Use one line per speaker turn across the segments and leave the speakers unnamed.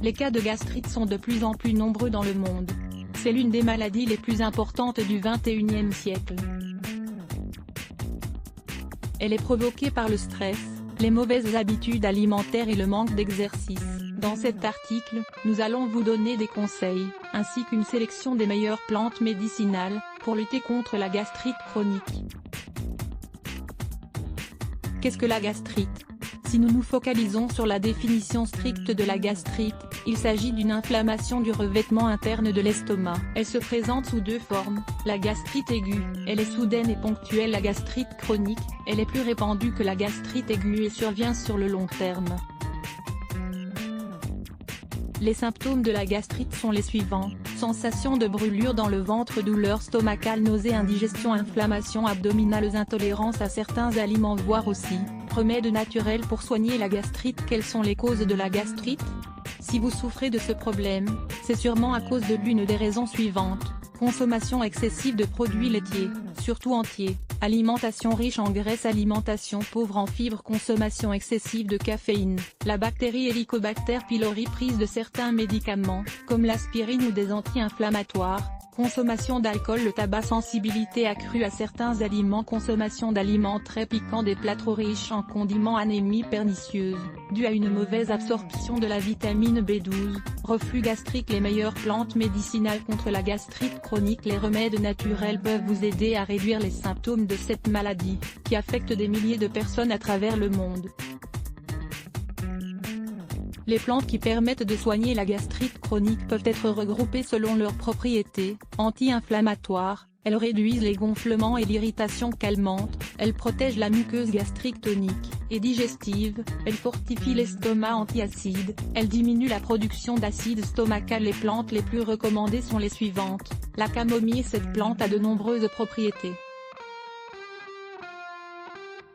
Les cas de gastrite sont de plus en plus nombreux dans le monde. C'est l'une des maladies les plus importantes du XXIe siècle. Elle est provoquée par le stress, les mauvaises habitudes alimentaires et le manque d'exercice. Dans cet article, nous allons vous donner des conseils, ainsi qu'une sélection des meilleures plantes médicinales, pour lutter contre la gastrite chronique. Qu'est-ce que la gastrite ? Si nous nous focalisons sur la définition stricte de la gastrite, il s'agit d'une inflammation du revêtement interne de l'estomac. Elle se présente sous deux formes, la gastrite aiguë, elle est soudaine et ponctuelle. La gastrite chronique, elle est plus répandue que la gastrite aiguë et survient sur le long terme. Les symptômes de la gastrite sont les suivants: sensation de brûlure dans le ventre, douleur stomacale, nausées, indigestion, inflammation abdominale, intolérance à certains aliments, voire aussi remèdes naturels pour soigner la gastrite. Quelles sont les causes de la gastrite? Si vous souffrez de ce problème, c'est sûrement à cause de l'une des raisons suivantes: consommation excessive de produits laitiers, surtout entiers, alimentation riche en graisse, alimentation pauvre en fibres, consommation excessive de caféine, la bactérie Helicobacter pylori, prise de certains médicaments, comme l'aspirine ou des anti-inflammatoires, consommation d'alcool, le tabac, sensibilité accrue à certains aliments, consommation d'aliments très piquants, des plats trop riches en condiments, anémie pernicieuse, due à une mauvaise absorption de la vitamine B12, reflux gastrique. Les meilleures plantes médicinales contre la gastrite chronique. Les remèdes naturels peuvent vous aider à réduire les symptômes de cette maladie, qui affecte des milliers de personnes à travers le monde. Les plantes qui permettent de soigner la gastrite chronique peuvent être regroupées selon leurs propriétés: anti-inflammatoires, elles réduisent les gonflements et l'irritation, calmante, elles protègent la muqueuse gastrique, tonique et digestive, elles fortifient l'estomac, anti-acide, elles diminuent la production d'acide stomacal. Les plantes les plus recommandées sont les suivantes. La camomille. Cette plante a de nombreuses propriétés.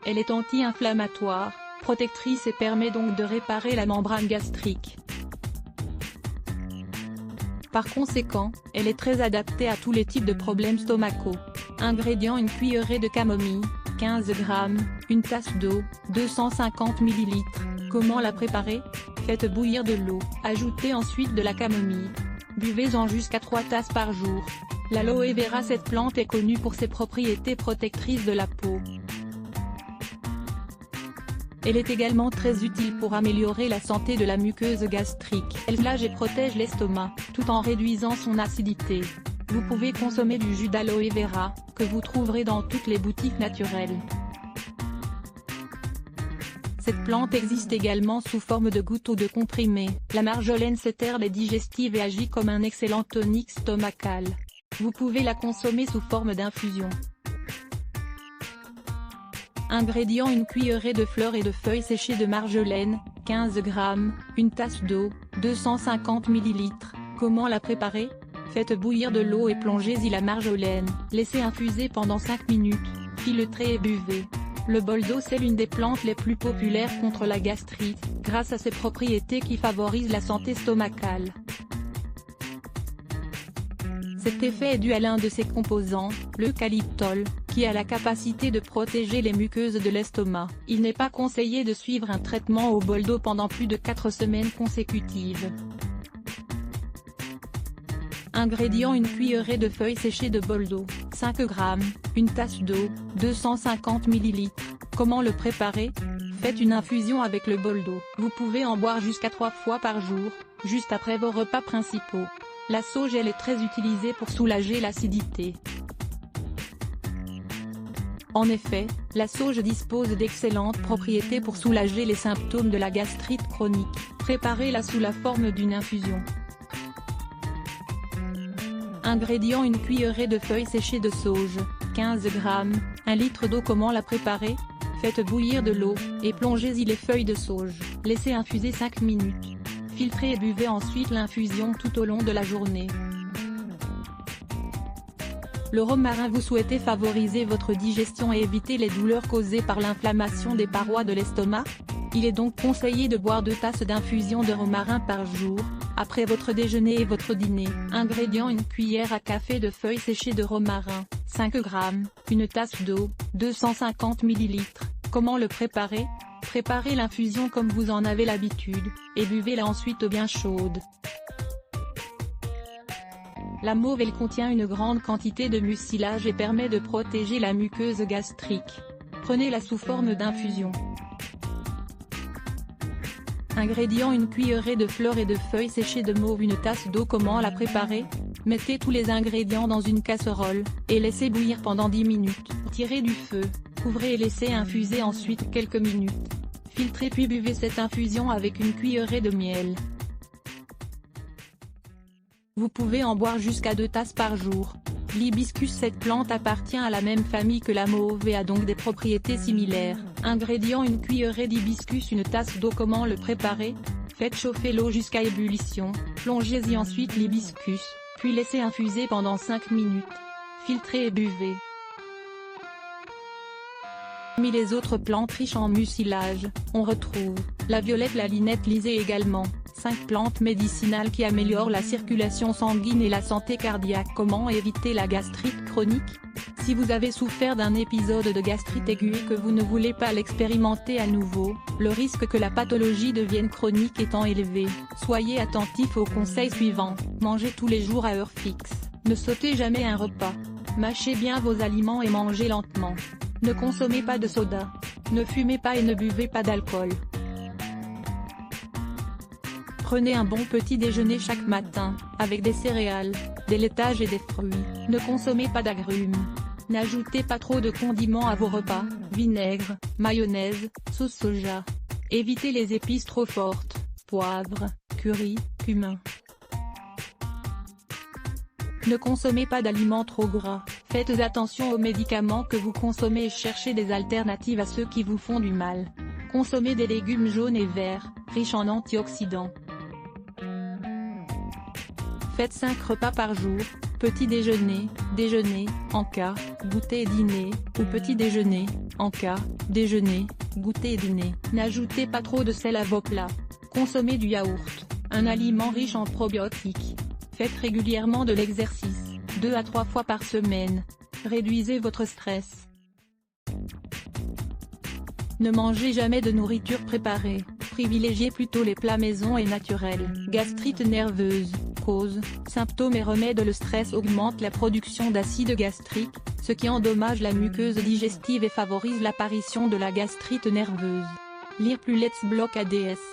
Elle est anti-inflammatoire, protectrice et permet donc de réparer la membrane gastrique. Par conséquent, elle est très adaptée à tous les types de problèmes stomacaux. Ingrédients: une cuillerée de camomille, 15 g, une tasse d'eau, 250 ml. Comment la préparer? Faites bouillir de l'eau, ajoutez ensuite de la camomille. Buvez-en jusqu'à 3 tasses par jour. L'aloe vera. Cette plante est connue pour ses propriétés protectrices de la peau. Elle est également très utile pour améliorer la santé de la muqueuse gastrique. Elle soulage et protège l'estomac, tout en réduisant son acidité. Vous pouvez consommer du jus d'aloe vera, que vous trouverez dans toutes les boutiques naturelles. Cette plante existe également sous forme de gouttes ou de comprimés. La marjolaine. Cette herbe est digestive et agit comme un excellent tonique stomacal. Vous pouvez la consommer sous forme d'infusion. Ingrédients: une cuillerée de fleurs et de feuilles séchées de marjolaine, 15 g, une tasse d'eau, 250 ml. Comment la préparer? Faites bouillir de l'eau et plongez-y la marjolaine, laissez infuser pendant 5 minutes, filtrez et buvez. Le boldo. C'est l'une des plantes les plus populaires contre la gastrite, grâce à ses propriétés qui favorisent la santé stomacale. Cet effet est dû à l'un de ses composants, l'eucalyptol, qui a la capacité de protéger les muqueuses de l'estomac. Il n'est pas conseillé de suivre un traitement au boldo pendant plus de 4 semaines consécutives. Ingrédients: une cuillerée de feuilles séchées de boldo, 5 g, une tasse d'eau, 250 ml. Comment le préparer? Faites une infusion avec le boldo. Vous pouvez en boire jusqu'à 3 fois par jour, juste après vos repas principaux. La sauge. Elle est très utilisée pour soulager l'acidité. En effet, la sauge dispose d'excellentes propriétés pour soulager les symptômes de la gastrite chronique. Préparez-la sous la forme d'une infusion. Ingrédients: une cuillerée de feuilles séchées de sauge, 15 g, 1 litre d'eau. Comment la préparer? Faites bouillir de l'eau, et plongez-y les feuilles de sauge. Laissez infuser 5 minutes. Filtrez et buvez ensuite l'infusion tout au long de la journée. Le romarin. Vous souhaitez favoriser votre digestion et éviter les douleurs causées par l'inflammation des parois de l'estomac? Il est donc conseillé de boire 2 tasses d'infusion de romarin par jour, après votre déjeuner et votre dîner. Ingrédients: une cuillère à café de feuilles séchées de romarin, 5 g, une tasse d'eau, 250 ml. Comment le préparer? Préparez l'infusion comme vous en avez l'habitude, et buvez-la ensuite bien chaude. La mauve elle contient une grande quantité de mucilage et permet de protéger la muqueuse gastrique. Prenez-la sous forme d'infusion. Ingrédients: une cuillerée de fleurs et de feuilles séchées de mauve, une tasse d'eau. Comment la préparer? Mettez tous les ingrédients dans une casserole, et laissez bouillir pendant 10 minutes. Tirez du feu, couvrez et laissez infuser ensuite quelques minutes. Filtrez puis buvez cette infusion avec une cuillerée de miel. Vous pouvez en boire jusqu'à 2 tasses par jour. L'hibiscus, cette plante appartient à la même famille que la mauve et a donc des propriétés similaires. Ingrédients: une cuillerée d'hibiscus, une tasse d'eau. Comment le préparer? Faites chauffer l'eau jusqu'à ébullition, plongez-y ensuite l'hibiscus, puis laissez infuser pendant 5 minutes. Filtrez et buvez. Parmi les autres plantes riches en mucilage, on retrouve la violette, la linette, l'isée également. 5 plantes médicinales qui améliorent la circulation sanguine et la santé cardiaque. Comment éviter la gastrite chronique? Si vous avez souffert d'un épisode de gastrite aiguë et que vous ne voulez pas l'expérimenter à nouveau, le risque que la pathologie devienne chronique étant élevé, soyez attentif aux conseils suivants. Mangez tous les jours à heure fixe. Ne sautez jamais un repas. Mâchez bien vos aliments et mangez lentement. Ne consommez pas de soda. Ne fumez pas et ne buvez pas d'alcool. Prenez un bon petit déjeuner chaque matin, avec des céréales, des laitages et des fruits. Ne consommez pas d'agrumes. N'ajoutez pas trop de condiments à vos repas, vinaigre, mayonnaise, sauce soja. Évitez les épices trop fortes, poivre, curry, cumin. Ne consommez pas d'aliments trop gras. Faites attention aux médicaments que vous consommez et cherchez des alternatives à ceux qui vous font du mal. Consommez des légumes jaunes et verts, riches en antioxydants. Faites 5 repas par jour, petit déjeuner, déjeuner, encas, goûter et dîner, ou petit déjeuner, encas, déjeuner, goûter et dîner. N'ajoutez pas trop de sel à vos plats. Consommez du yaourt, un aliment riche en probiotiques. Faites régulièrement de l'exercice, 2 à 3 fois par semaine. Réduisez votre stress. Ne mangez jamais de nourriture préparée, privilégiez plutôt les plats maison et naturels. Gastrite nerveuse, cause, symptômes et remèdes. Le stress augmente la production d'acide gastrique, ce qui endommage la muqueuse digestive et favorise l'apparition de la gastrite nerveuse. Lire plus Let's Block ADS.